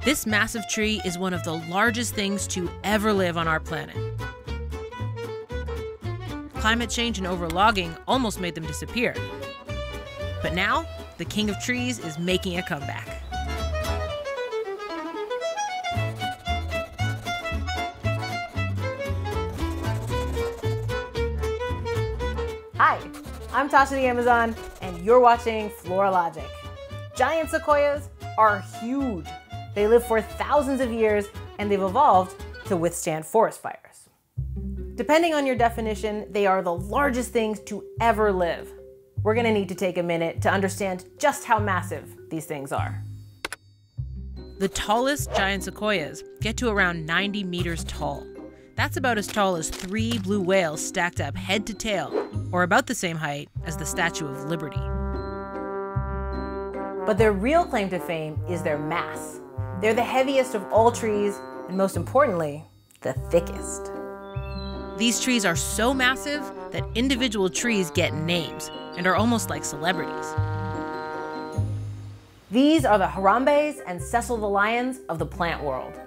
This massive tree is one of the largest things to ever live on our planet. Climate change and overlogging almost made them disappear. But now, the king of trees is making a comeback. Hi, I'm Tasha the Amazon, and you're watching Floralogic. Giant sequoias are huge. They live for thousands of years, and they've evolved to withstand forest fires. Depending on your definition, they are the largest things to ever live. We're gonna need to take a minute to understand just how massive these things are. The tallest giant sequoias get to around 90 meters tall. That's about as tall as 3 blue whales stacked up head to tail, or about the same height as the Statue of Liberty. But their real claim to fame is their mass. They're the heaviest of all trees, and most importantly, the thickest. These trees are so massive that individual trees get names and are almost like celebrities. These are the Harambes and Cecil the lions of the plant world.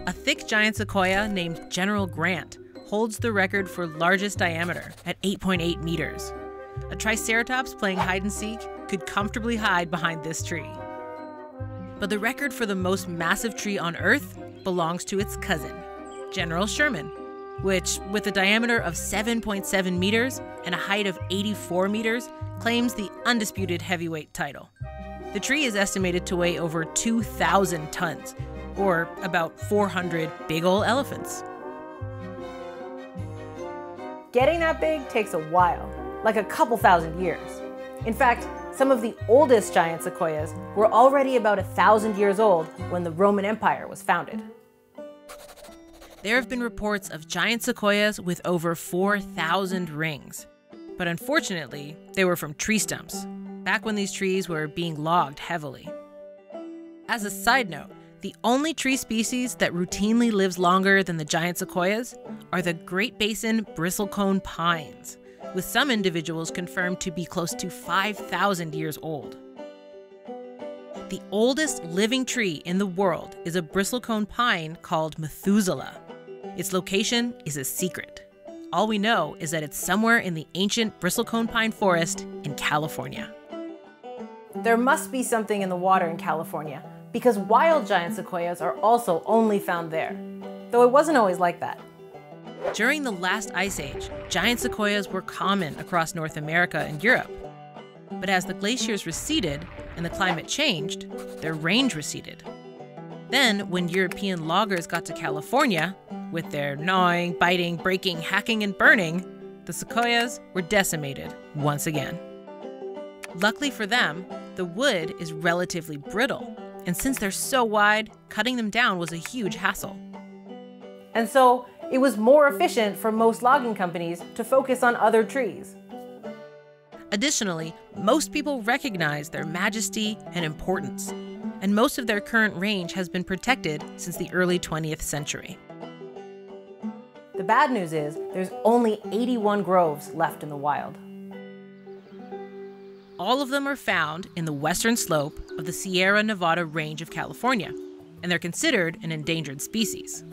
A thick giant sequoia named General Grant holds the record for largest diameter at 8.8 meters. A triceratops playing hide and seek could comfortably hide behind this tree. But the record for the most massive tree on Earth belongs to its cousin, General Sherman, which, with a diameter of 7.7 meters and a height of 84 meters, claims the undisputed heavyweight title. The tree is estimated to weigh over 2,000 tons, or about 400 big ol' elephants. Getting that big takes a while, like a couple thousand years. In fact, some of the oldest giant sequoias were already about 1,000 years old when the Roman Empire was founded. There have been reports of giant sequoias with over 4,000 rings. But unfortunately, they were from tree stumps, back when these trees were being logged heavily. As a side note, the only tree species that routinely lives longer than the giant sequoias are the Great Basin bristlecone pines, with some individuals confirmed to be close to 5,000 years old. The oldest living tree in the world is a bristlecone pine called Methuselah. Its location is a secret. All we know is that it's somewhere in the ancient bristlecone pine forest in California. There must be something in the water in California, because wild giant sequoias are also only found there, though it wasn't always like that. During the last ice age, giant sequoias were common across North America and Europe. But as the glaciers receded and the climate changed, their range receded. Then, when European loggers got to California, with their gnawing, biting, breaking, hacking, and burning, the sequoias were decimated once again. Luckily for them, the wood is relatively brittle, and since they're so wide, cutting them down was a huge hassle. And so, it was more efficient for most logging companies to focus on other trees. Additionally, most people recognize their majesty and importance, and most of their current range has been protected since the early 20th century. The bad news is there's only 81 groves left in the wild. All of them are found in the western slope of the Sierra Nevada range of California, and they're considered an endangered species.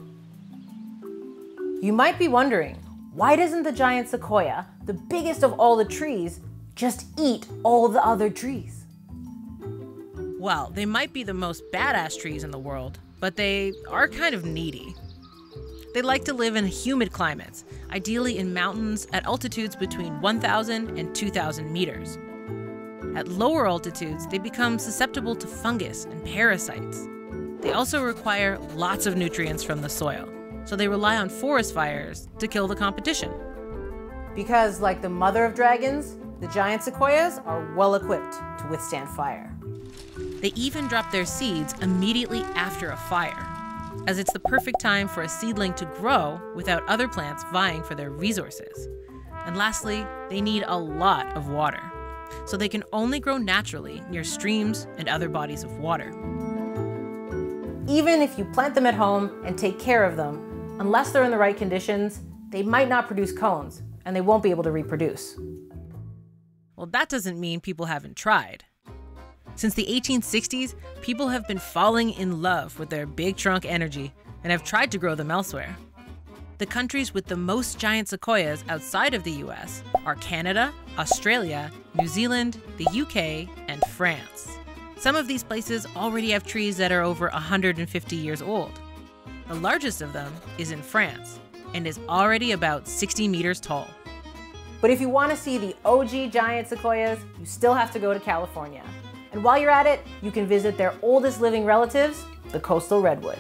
You might be wondering, why doesn't the giant sequoia, the biggest of all the trees, just eat all the other trees? Well, they might be the most badass trees in the world, but they are kind of needy. They like to live in humid climates, ideally in mountains at altitudes between 1,000 and 2,000 meters. At lower altitudes, they become susceptible to fungus and parasites. They also require lots of nutrients from the soil, so they rely on forest fires to kill the competition. Because, like the mother of dragons, the giant sequoias are well equipped to withstand fire. They even drop their seeds immediately after a fire, as it's the perfect time for a seedling to grow without other plants vying for their resources. And lastly, they need a lot of water, so they can only grow naturally near streams and other bodies of water. Even if you plant them at home and take care of them, unless they're in the right conditions, they might not produce cones, and they won't be able to reproduce. Well, that doesn't mean people haven't tried. Since the 1860s, people have been falling in love with their big trunk energy and have tried to grow them elsewhere. The countries with the most giant sequoias outside of the US are Canada, Australia, New Zealand, the UK, and France. Some of these places already have trees that are over 150 years old. The largest of them is in France and is already about 60 meters tall. But if you want to see the OG giant sequoias, you still have to go to California. And while you're at it, you can visit their oldest living relatives, the Coastal Redwood.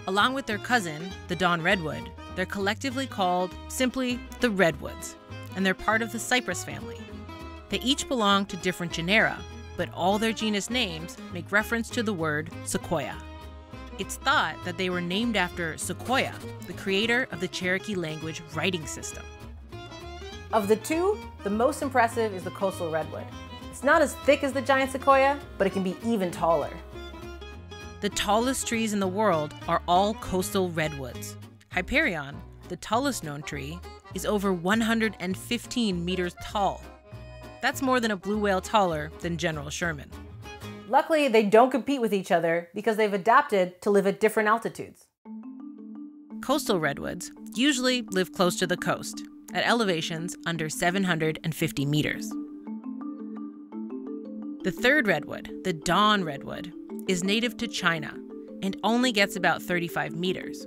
Along with their cousin, the Dawn Redwood, they're collectively called simply the Redwoods, and they're part of the cypress family. They each belong to different genera, but all their genus names make reference to the word sequoia. It's thought that they were named after Sequoia, the creator of the Cherokee language writing system. Of the two, the most impressive is the Coastal Redwood. It's not as thick as the giant sequoia, but it can be even taller. The tallest trees in the world are all coastal redwoods. Hyperion, the tallest known tree, is over 115 meters tall. That's more than a blue whale taller than General Sherman. Luckily, they don't compete with each other because they've adapted to live at different altitudes. Coastal redwoods usually live close to the coast, at elevations under 750 meters. The third redwood, the Dawn Redwood, is native to China and only gets about 35 meters.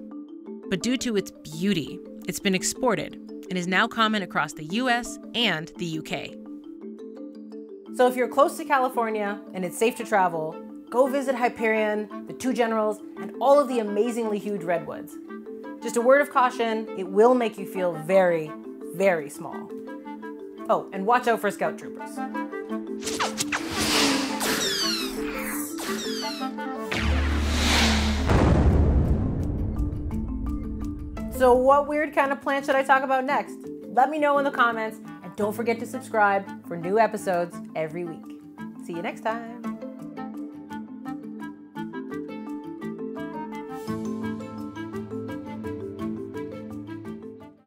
But due to its beauty, it's been exported and is now common across the US and the UK. So if you're close to California and it's safe to travel, go visit Hyperion, the two generals, and all of the amazingly huge redwoods. Just a word of caution, it will make you feel very, very small. Oh, and watch out for scout troopers. So what weird kind of plant should I talk about next? Let me know in the comments, and don't forget to subscribe for new episodes every week. See you next time.